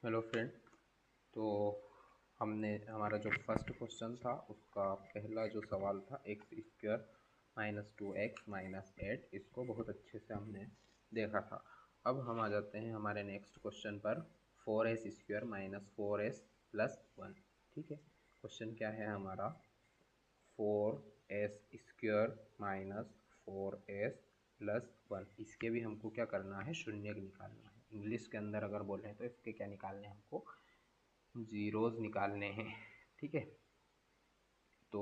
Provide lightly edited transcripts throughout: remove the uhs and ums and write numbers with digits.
Hello friend. तो हमने हमारा जो फर्स्ट क्वेश्चन था उसका पहला जो सवाल था x square minus 2x minus 8, इसको बहुत अच्छे से हमने देखा था। अब हम आ जाते हैं हमारे नेक्स्ट क्वेश्चन पर, 4s square minus 4s plus 1। ठीक है, क्वेश्चन क्या है हमारा, 4s square minus 4s plus 1। इसके भी हमको क्या करना है, शून्य निकालना है। इंग्लिश के अंदर अगर बोलें तो इसके क्या निकालने हैं, हमको जीरोज निकालने हैं। ठीक है, तो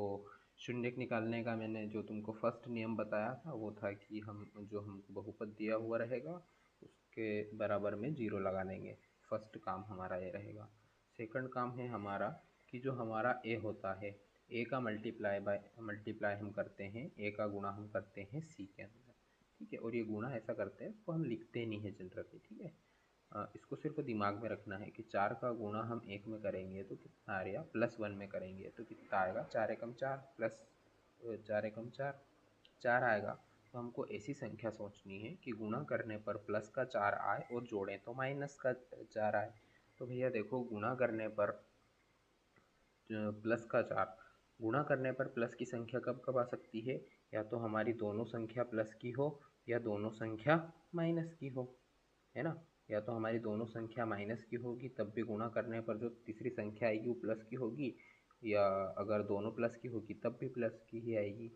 शून्य निकालने का मैंने जो तुमको फर्स्ट नियम बताया था वो था कि हम जो हमको बहुपद दिया हुआ रहेगा उसके बराबर में जीरो लगा देंगे। फर्स्ट काम हमारा ये रहेगा। सेकंड काम है हमारा कि जो हमारा ए होता है, ए का मल्टीप्लाई हम करते हैं, ए का गुणा हम करते हैं सी के अंदर। ठीक है, और ये गुणा ऐसा करते हैं, इसको हम लिखते नहीं है जनरली। ठीक है, इसको सिर्फ दिमाग में रखना है कि 4 का गुणा हम 1 में करेंगे तो कितना आएगा, प्लस 1 में करेंगे तो कितना आएगा, 4 एकम 4 प्लस 4 एकम 4, 4 आएगा। तो हमको ऐसी संख्या सोचनी है कि गुणा करने पर प्लस का 4 आए और जोड़ें तो माइनस का 4 आए। तो भैया देखो, गुणा करने पर प्लस का 4, गुणा करने पर प्लस की संख्या कब कब आ सकती है, या तो हमारी दोनों संख्या प्लस की हो या दोनों संख्या माइनस की हो, है ना। या तो हमारी दोनों संख्या माइनस की होगी तब भी गुणा करने पर जो तीसरी संख्या आएगी वो प्लस की होगी, या अगर दोनों प्लस की होगी तब भी प्लस की ही आएगी।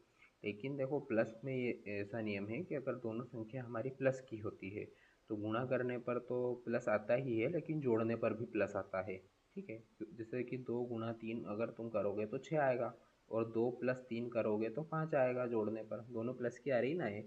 लेकिन देखो, प्लस में ये ऐसा नियम है कि अगर दोनों संख्या हमारी प्लस की होती है तो गुणा करने पर तो प्लस आता ही है, लेकिन जोड़ने पर भी प्लस आता है। ठीक है, जैसे कि 2 गुणा 3 अगर तुम करोगे तो 6 आएगा, और 2 + 3 करोगे तो 5 आएगा, जोड़ने पर दोनों प्लस की आ रही ना ये।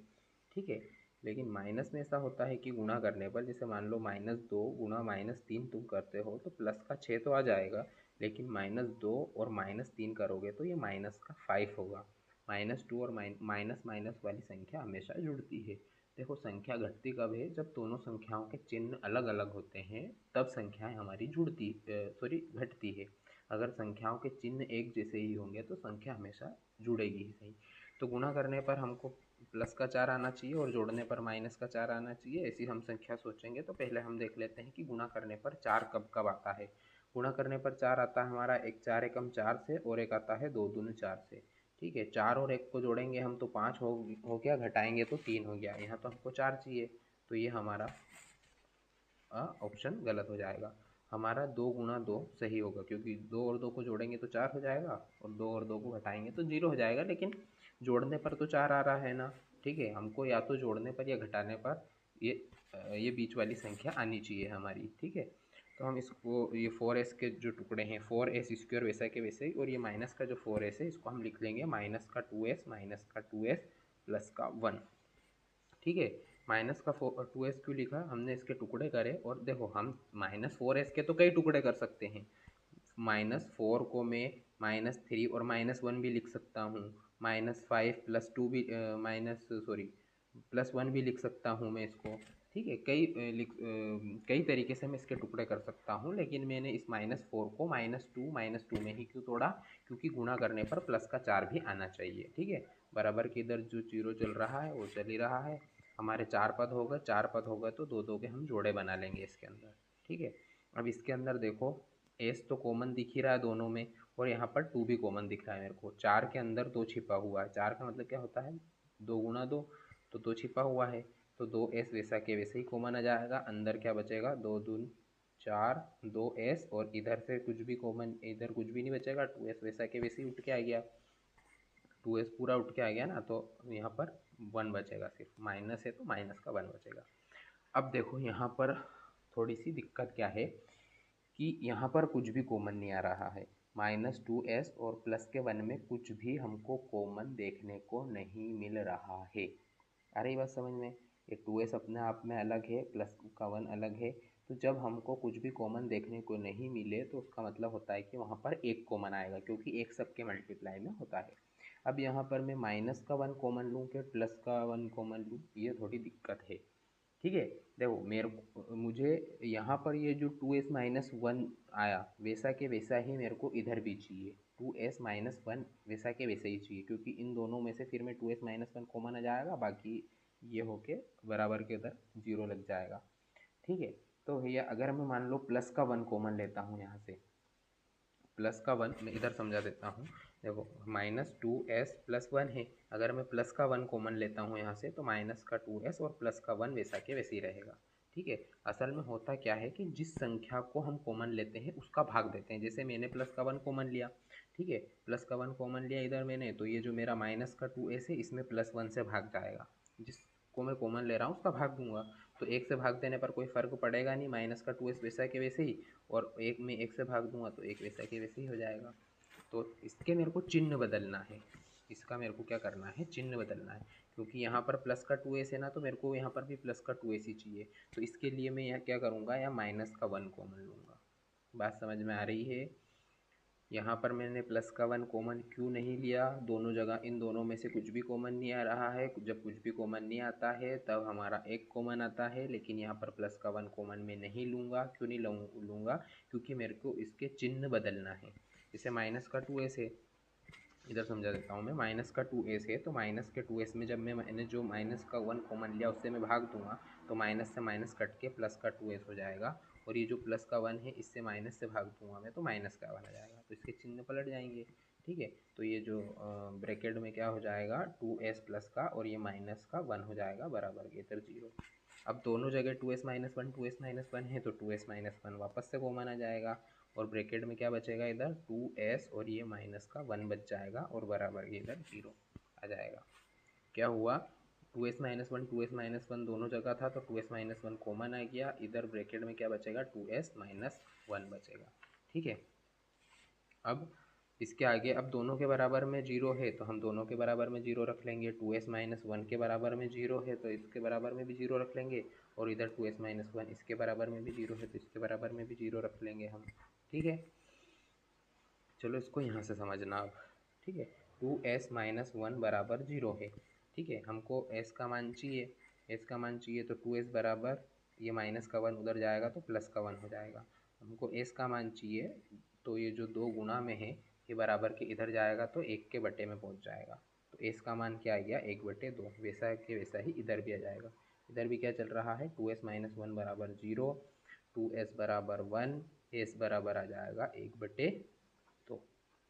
ठीक है, लेकिन माइनस में ऐसा होता है कि गुणा करने पर, जैसे मान लो -2 गुणा -3 तुम करते हो तो प्लस का 6 तो आ जाएगा, लेकिन -2 और -3 करोगे तो ये माइनस का 5 होगा। -2 और माइनस माइनस वाली संख्या हमेशा जुड़ती है। देखो, संख्या घटती कब है, जब दोनों संख्याओं के चिन्ह अलग अलग होते हैं, तब संख्याएं हमारी घटती है। अगर संख्याओं के चिन्ह एक जैसे ही होंगे तो संख्या हमेशा जुड़ेगी ही सही। तो गुणा करने पर हमको प्लस का 4 आना चाहिए और जोड़ने पर माइनस का 4 आना चाहिए, ऐसी हम संख्या सोचेंगे। तो पहले हम देख लेते हैं कि गुणा करने पर 4 कब कब आता है। गुणा करने पर 4 आता है हमारा, एक 4 एकम 4 से, और एक आता है 2 दूनी 4 से। ठीक है, 4 और 1 को जोड़ेंगे हम तो 5 हो गया, घटाएंगे तो 3 हो गया। यहाँ तो हमको 4 चाहिए, तो ये हमारा ऑप्शन गलत हो जाएगा। हमारा 2 गुणा 2 सही होगा, क्योंकि 2 और 2 को जोड़ेंगे तो 4 हो जाएगा, और 2 और 2 को घटाएंगे तो 0 हो जाएगा। लेकिन जोड़ने पर तो 4 आ रहा है ना। ठीक है, हमको या तो जोड़ने पर या घटाने पर ये बीच वाली संख्या आनी चाहिए हमारी। ठीक है, तो हम इसको, ये 4s के जो टुकड़े हैं, 4s स्क्वायर वैसा के वैसे ही, और ये माइनस का जो 4s है इसको हम लिख लेंगे माइनस का 2s प्लस का 1। ठीक है, माइनस का 2s क्यों लिखा, हमने इसके टुकड़े करे, और देखो हम -4s के तो कई टुकड़े कर सकते हैं। -4 को मैं -3 और -1 भी लिख सकता हूँ, -5 + 2 भी +1 भी लिख सकता हूँ मैं इसको। ठीक है, कई तरीके से मैं इसके टुकड़े कर सकता हूँ, लेकिन मैंने इस -4 को -2 में ही क्यों तोड़ा, क्योंकि गुणा करने पर प्लस का 4 भी आना चाहिए। ठीक है, बराबर के इधर जो जीरो चल रहा है वो चल ही रहा है। हमारे 4 पद होगा, 4 पद होगा तो दो दो के हम जोड़े बना लेंगे इसके अंदर। ठीक है, अब इसके अंदर देखो, एस तो कॉमन दिख ही रहा है दोनों में, और यहाँ पर 2 भी कॉमन दिख रहा है मेरे को। 4 के अंदर 2 छिपा हुआ है, 4 का मतलब क्या होता है, 2 गुणा 2, तो 2 छिपा हुआ है, तो 2s वैसा के वैसे ही कॉमन आ जाएगा। अंदर क्या बचेगा, 2 दून 4, 2s, और इधर से कुछ भी कॉमन, इधर कुछ भी नहीं बचेगा, 2s वैसा के वैसे ही उठ के आ गया। 2s पूरा उठ के आ गया ना, तो यहाँ पर 1 बचेगा, सिर्फ माइनस है तो माइनस का 1 बचेगा। अब देखो यहाँ पर थोड़ी सी दिक्कत क्या है कि यहाँ पर कुछ भी कॉमन नहीं आ रहा है। -2s और प्लस के 1 में कुछ भी हमको कॉमन देखने को नहीं मिल रहा है। आ रही बात समझ में, ये 2s अपने आप में अलग है, प्लस का 1 अलग है। तो जब हमको कुछ भी कॉमन देखने को नहीं मिले तो उसका मतलब होता है कि वहाँ पर एक कॉमन आएगा, क्योंकि एक सबके मल्टीप्लाई में होता है। अब यहाँ पर मैं माइनस का 1 कॉमन लूँ कि प्लस का 1 कॉमन लूँ, ये थोड़ी दिक्कत है। ठीक है, देखो मुझे यहाँ पर ये जो 2s-1 आया वैसा के वैसा ही मेरे को इधर भी चाहिए, 2s-1 वैसा के वैसे ही चाहिए, क्योंकि इन दोनों में से फिर में 2s-1 कॉमन आ जाएगा, बाकी ये होके बराबर के उधर जीरो लग जाएगा। ठीक है, तो भैया अगर मैं मान लो प्लस का 1 कॉमन लेता हूँ यहाँ से, प्लस का 1 मैं इधर समझा देता हूँ। देखो -2s+1 है, अगर मैं प्लस का 1 कॉमन लेता हूँ यहाँ से तो माइनस का 2s और प्लस का 1 वैसा के वैसे ही रहेगा। ठीक है, असल में होता क्या है कि जिस संख्या को हम कॉमन लेते हैं उसका भाग देते हैं। जैसे मैंने प्लस का 1 कॉमन लिया, ठीक है, प्लस का 1 कॉमन लिया इधर मैंने, तो ये जो मेरा माइनस का 2s है इसमें +1 से भाग जाएगा, जिसको मैं कॉमन ले रहा हूँ उसका भाग दूंगा। तो 1 से भाग देने पर कोई फ़र्क पड़ेगा नहीं, माइनस का 2s वैसा के वैसे ही, और 1 में 1 से भाग दूंगा तो 1 वैसा के वैसे ही हो जाएगा। तो इसके मेरे को चिन्ह बदलना है, इसका मेरे को क्या करना है, चिन्ह बदलना है, क्योंकि यहाँ पर प्लस का 2s है ना, तो मेरे को यहाँ पर भी प्लस का 2s ही चाहिए। तो इसके लिए मैं यहाँ क्या करूँगा, या माइनस का 1 कॉमन लूँगा। बात समझ में आ रही है? यहाँ पर मैंने प्लस का 1 कॉमन क्यों नहीं लिया, दोनों जगह इन दोनों में से कुछ भी कॉमन नहीं आ रहा है। जब कुछ भी कॉमन नहीं आता है तब हमारा एक कॉमन आता है, लेकिन यहाँ पर प्लस का 1 कॉमन मैं नहीं लूँगा। क्यों नहीं लूँगा, क्योंकि मेरे को इसके चिन्ह बदलना है। जैसे माइनस का 2s है, इधर समझा देता हूँ मैं, माइनस का 2s है, तो माइनस के 2s में जब मैंने जो माइनस का 1 कॉमन लिया उससे मैं भाग दूंगा, तो माइनस से माइनस कट के प्लस का 2s हो जाएगा, और ये जो प्लस का 1 है इससे माइनस से भाग दूंगा मैं, तो माइनस का 1 आ जाएगा, तो इसके चिन्ह पलट जाएंगे। ठीक है, तो ये जो ब्रैकेट में क्या हो जाएगा, 2s प्लस का और ये माइनस का 1 हो जाएगा बराबर के इधर 0। अब दोनों जगह 2s-1 है, तो 2s-1 वापस से कॉमन आ जाएगा, और ब्रैकेट में क्या बचेगा, इधर 2s और ये माइनस का 1 बच जाएगा, और बराबर ये इधर 0 आ जाएगा। क्या हुआ, 2s-1 दोनों जगह था, तो 2s-1 कॉमन आ गया, इधर ब्रैकेट में क्या बचेगा, 2s-1 बचेगा। ठीक है, अब इसके आगे, अब दोनों के बराबर में 0 है तो हम दोनों के बराबर में 0 रख लेंगे। 2s-1 के बराबर में 0 है तो इसके बराबर में भी 0 रख लेंगे, और इधर 2s-1 इसके बराबर में भी 0 है तो इसके बराबर में भी 0 रख लेंगे हम। ठीक है, चलो इसको यहाँ से समझना अब। ठीक है, 2s-1 बराबर 0 है। ठीक है, हमको s का मान चाहिए, s का मान चाहिए, तो 2s बराबर ये माइनस का 1 उधर जाएगा तो प्लस का 1 हो जाएगा। हमको s का मान चाहिए, तो ये जो 2 गुना में है ये बराबर के इधर जाएगा तो 1 के बटे में पहुँच जाएगा। तो s का मान क्या आ गया, 1/2, वैसा के वैसा ही इधर भी आ जाएगा। इधर भी क्या चल रहा है, 2s-1 बराबर 0, 2s बराबर 1, s बराबर आ जाएगा 1/2।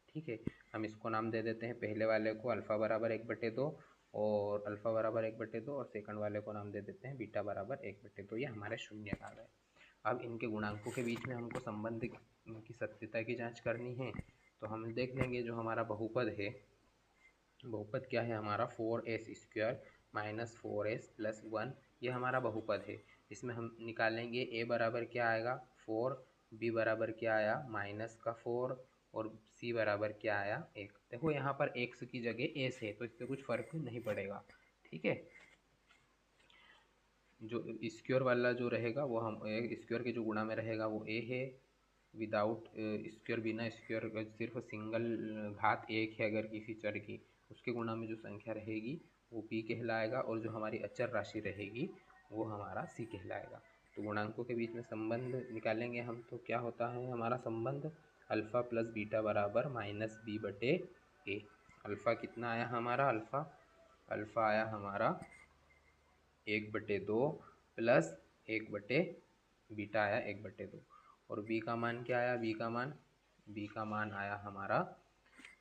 ठीक है, हम इसको नाम दे देते हैं, पहले वाले को अल्फ़ा बराबर 1/2 और अल्फ़ा बराबर 1/2, और सेकंड वाले को नाम दे देते हैं बीटा बराबर 1/2। ये हमारे शून्य आ गए। अब इनके गुणांकों के बीच में हमको संबंध की सत्यता की जांच करनी है, तो हम देख लेंगे जो हमारा बहुपद है, बहुपद क्या है हमारा, 4s² - 4s+1, ये हमारा बहुपद है। इसमें हम निकालेंगे a बराबर क्या आएगा, 4, b बराबर क्या आया, -4, और c बराबर क्या आया, 1। देखो यहाँ पर x की जगह s है तो इससे कुछ फर्क नहीं पड़ेगा। ठीक है, जो स्क्वायर वाला जो रहेगा वो हम स्क्वायर के जो गुणा में रहेगा वो a है, विदाउट स्क्वायर, बिना स्क्वायर, सिर्फ सिंगल घात 1 है अगर किसी चर की, उसके गुणा में जो संख्या रहेगी वो p कहलाएगा, और जो हमारी अचर राशि रहेगी वो हमारा c कहलाएगा। तो गुणांकों के बीच में संबंध निकालेंगे हम, तो क्या होता है हमारा संबंध, अल्फ़ा प्लस बीटा बराबर -b/a। अल्फ़ा कितना आया हमारा, अल्फ़ा आया हमारा 1/2 प्लस 1/बीटा आया 1/2, और b का मान क्या आया, b का मान आया हमारा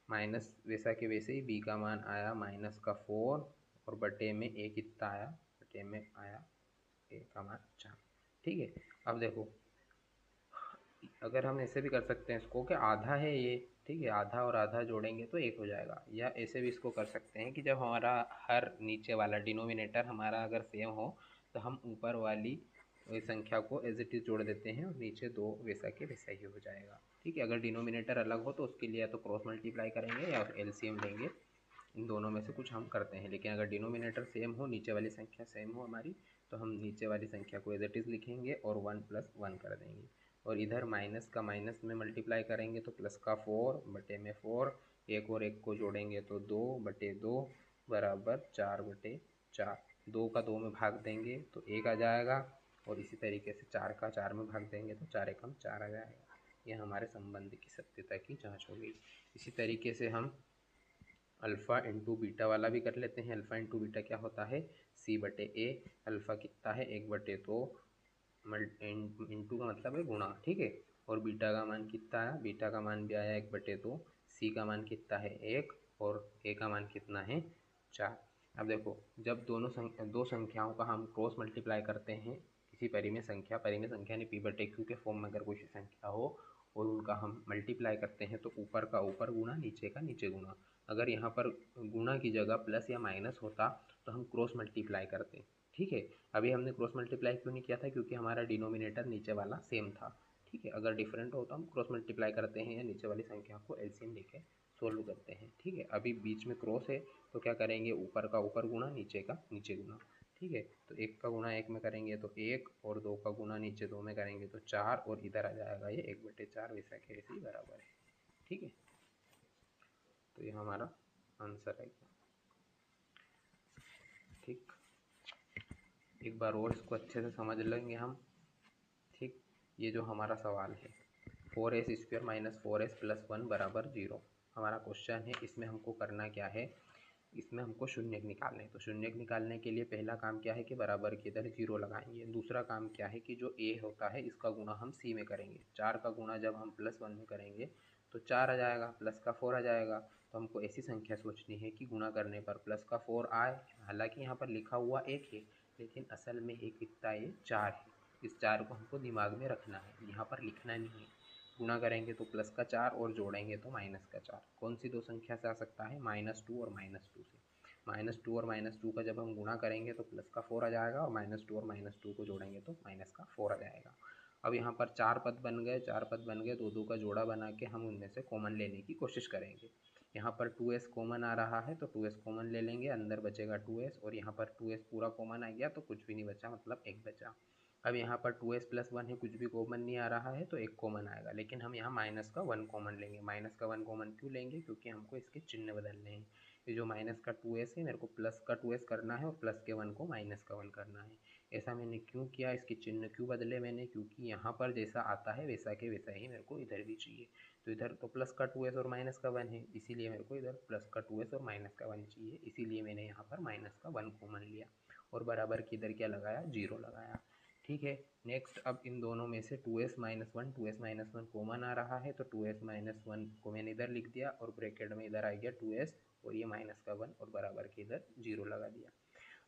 माइनस, वैसा के वैसे ही b का मान आया -4, और बटे में a कितना आया, बटे में आया a का मान 4। ठीक है, अब देखो अगर हम ऐसे भी कर सकते हैं इसको कि आधा है ये, ठीक है, आधा और आधा जोड़ेंगे तो 1 हो जाएगा, या ऐसे भी इसको कर सकते हैं कि जब हमारा हर नीचे वाला डिनोमिनेटर हमारा अगर सेम हो तो हम ऊपर वाली संख्या को एज इट इज़ जोड़ देते हैं, और नीचे 2 वैसा के वैसा ही हो जाएगा। ठीक है, अगर डिनोमिनेटर अलग हो तो उसके लिए या तो क्रॉस मल्टीप्लाई करेंगे या एलसीएम लेंगे, इन दोनों में से कुछ हम करते हैं। लेकिन अगर डिनोमिनेटर सेम हो, नीचे वाली संख्या सेम हो हमारी, तो हम नीचे वाली संख्या को एज इट इज़ लिखेंगे और 1 + 1 कर देंगे, और इधर माइनस का माइनस में मल्टीप्लाई करेंगे तो प्लस का 4 बटे में 4, एक और एक को जोड़ेंगे तो 2/2 बराबर 4/4। 2 का 2 में भाग देंगे तो 1 आ जाएगा, और इसी तरीके से 4 का 4 में भाग देंगे तो 4 एकम 4 आ जाएगा। यह हमारे संबंध की सत्यता की जांच हो गई। इसी तरीके से हम अल्फ़ा इंटू बीटा वाला भी कर लेते हैं। अल्फ़ा इंटू बीटा क्या होता है, c/a। अल्फ़ा कितना है, 1/2 इंटू का मतलब है गुणा, ठीक है। और बीटा का मान कितना आया, बीटा का मान भी आया 1/2, सी का मान कितना है 1 और ए का मान कितना है 4। अब देखो जब दो संख्याओं का हम क्रॉस मल्टीप्लाई करते हैं किसी परिमेय संख्या ने p/q के फॉर्म में अगर कोई संख्या हो और उनका हम मल्टीप्लाई करते हैं तो ऊपर का ऊपर गुणा नीचे का नीचे गुणा। अगर यहाँ पर गुणा की जगह प्लस या माइनस होता तो हम क्रॉस मल्टीप्लाई करते, ठीक है। अभी हमने क्रॉस मल्टीप्लाई क्यों नहीं किया था, क्योंकि हमारा डिनोमिनेटर नीचे वाला सेम था, ठीक है। अगर डिफरेंट हो तो हम क्रॉस मल्टीप्लाई करते हैं या नीचे वाली संख्या को एलसीएम लेके सोल्व करते हैं, ठीक है। अभी बीच में क्रॉस है तो क्या करेंगे, ऊपर का ऊपर गुणा नीचे का नीचे गुणा, ठीक है। तो 1 का गुणा 1 में करेंगे तो 1 और 2 का गुणा नीचे 2 में करेंगे तो 4 और इधर आ जाएगा ये 1/4 वैसा के वैसे ही बराबर है, ठीक है। तो ये हमारा आंसर है, ठीक। एक बार और इसको अच्छे से समझ लेंगे हम, ठीक। ये जो हमारा सवाल है 4s² - 4s + 1 = 0 हमारा क्वेश्चन है। इसमें हमको करना क्या है, इसमें हमको शून्य निकालने हैं। तो शून्य निकालने के लिए पहला काम क्या है कि बराबर के इधर 0 लगाएंगे। दूसरा काम क्या है कि जो a होता है इसका गुणा हम c में करेंगे। 4 का गुणा जब हम +1 में करेंगे तो 4 आ जाएगा, प्लस का 4 आ जाएगा। तो हमको ऐसी संख्या सोचनी है कि गुणा करने पर प्लस का 4 आए। हालांकि यहाँ पर लिखा हुआ 1 है लेकिन असल में एक कितना है 4 है। इस 4 को हमको दिमाग में रखना है, यहाँ पर लिखना नहीं है। गुणा करेंगे तो प्लस का 4 और जोड़ेंगे तो माइनस का 4। कौन सी दो संख्या से आ सकता है, -2 और -2 से। -2 और -2 का जब हम गुणा करेंगे तो प्लस का 4 आ जाएगा और -2 और -2 को जोड़ेंगे तो माइनस का 4 आ जाएगा। अब यहाँ पर 4 पद बन गए, 4 पद बन गए, 2 का जोड़ा बना के हम उनमें से कॉमन लेने की कोशिश करेंगे। यहाँ पर 2s कॉमन आ रहा है तो 2s कॉमन ले लेंगे, अंदर बचेगा 2s और यहाँ पर 2s पूरा कॉमन आ गया तो कुछ भी नहीं बचा, मतलब 1 बचा। अब यहाँ पर 2s + 1 है, कुछ भी कॉमन नहीं आ रहा है तो 1 कॉमन आएगा, लेकिन हम यहाँ माइनस का 1 कॉमन लेंगे। माइनस का 1 कॉमन क्यों लेंगे, क्योंकि हमको इसके चिन्ह बदलने हैं। ये जो माइनस का 2s है मेरे को प्लस का 2s करना है और प्लस के 1 को माइनस का 1 करना है। ऐसा मैंने क्यों किया, इसके चिन्ह क्यों बदले मैंने, क्योंकि यहाँ पर जैसा आता है वैसा के वैसा ही मेरे को इधर भी चाहिए। तो इधर तो प्लस का 2s और माइनस का 1 है, इसीलिए मेरे को इधर प्लस का 2s और माइनस का 1 चाहिए, इसीलिए मैंने यहाँ पर माइनस का 1 कॉमन लिया और बराबर की इधर क्या लगाया, 0 लगाया, ठीक है। नेक्स्ट अब इन दोनों में से 2s - 1 कॉमन आ रहा है तो 2s - 1 को मैंने इधर लिख दिया और ब्रैकेट में इधर आ गया 2s और ये माइनस का 1 और बराबर के इधर 0 लगा दिया।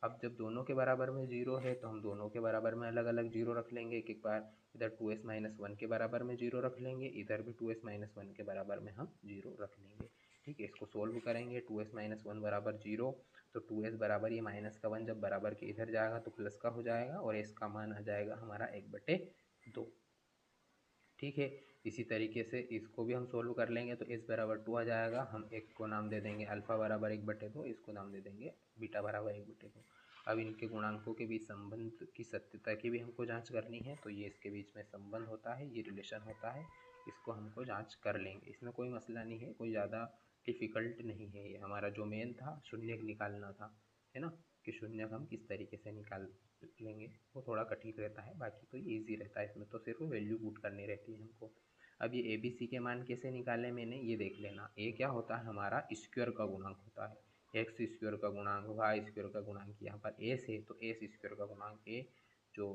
अब जब दोनों के बराबर में 0 है तो हम दोनों के बराबर में अलग अलग 0 रख लेंगे। एक एक बार इधर 2s - 1 के बराबर में 0 रख लेंगे, इधर भी 2s - 1 के बराबर में हम 0 रख लेंगे, ठीक है। इसको सोल्व करेंगे, 2s - 1 = 0 तो 2s बराबर ये माइनस का 1 जब बराबर के इधर जाएगा तो प्लस का हो जाएगा और s का मान आ जाएगा हमारा 1/2, ठीक है। इसी तरीके से इसको भी हम सोल्व कर लेंगे तो s = 2 आ जाएगा। हम एक को नाम दे देंगे अल्फ़ा बराबर 1/2, इसको नाम दे देंगे बीटा बराबर 1/2। अब इनके गुणांकों के बीच संबंध की सत्यता की भी हमको जांच करनी है, तो ये इसके बीच में संबंध होता है, ये रिलेशन होता है, इसको हमको जांच कर लेंगे। इसमें कोई मसला नहीं है, कोई ज़्यादा डिफ़िकल्ट नहीं है। ये हमारा जो मेन था शून्य निकालना था, है ना, कि शून्य हम किस तरीके से निकाल लेंगे, वो थोड़ा कठिन रहता है, बाकी तो ये ईजी रहता है। इसमें तो सिर्फ वैल्यू पुट करनी रहती है हमको। अब ये ए बी सी के मान कैसे निकाले मैंने, ये देख लेना। ए क्या होता है, हमारा स्क्वायर का गुणांक होता है, x² का गुणांक, y² का गुणांक। यहाँ पर एस है तो s² का गुणांक ए, जो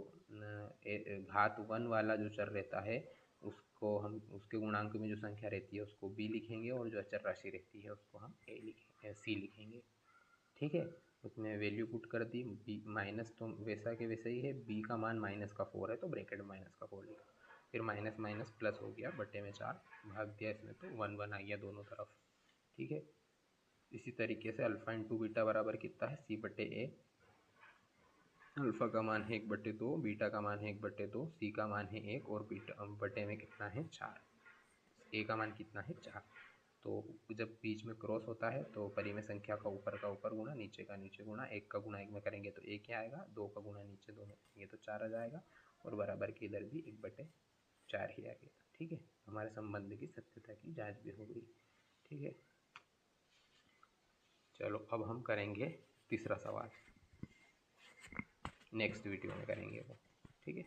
घात 1 वाला जो चर रहता है उसको हम, उसके गुणांक में जो संख्या रहती है उसको b लिखेंगे और जो अचर राशि रहती है उसको हम c लिखेंगे, ठीक है। उसमें वैल्यू पुट कर दी, b माइनस तो वैसा के वैसा ही है, b का मान -4 है तो ब्रैकेट में -4 लिखा, फिर माइनस माइनस प्लस हो गया, बटे में 4 भाग दिया, इसमें तो 1 1 आ गया दोनों तरफ, ठीक है। इसी तरीके से अल्फ़ा इंटू बीटा बराबर कितना है, c/a। अल्फ़ा का मान है 1/2, बीटा का मान है 1/2, सी का मान है 1 और बीटा बटे में कितना है 4, ए का मान कितना है 4। तो जब बीच में क्रॉस होता है तो परिमेय संख्या का ऊपर गुणा नीचे का नीचे गुणा, 1 का गुणा 1 में करेंगे तो 1 ही आएगा, 2 का गुणा नीचे 2 में करेंगे तो 4 आ जाएगा और बराबर के इधर भी 1/4 ही आ गया, ठीक है। हमारे संबंध की सत्यता की जांच भी हो गई, ठीक है। चलो अब हम करेंगे तीसरा सवाल, नेक्स्ट वीडियो में करेंगे वो, ठीक है।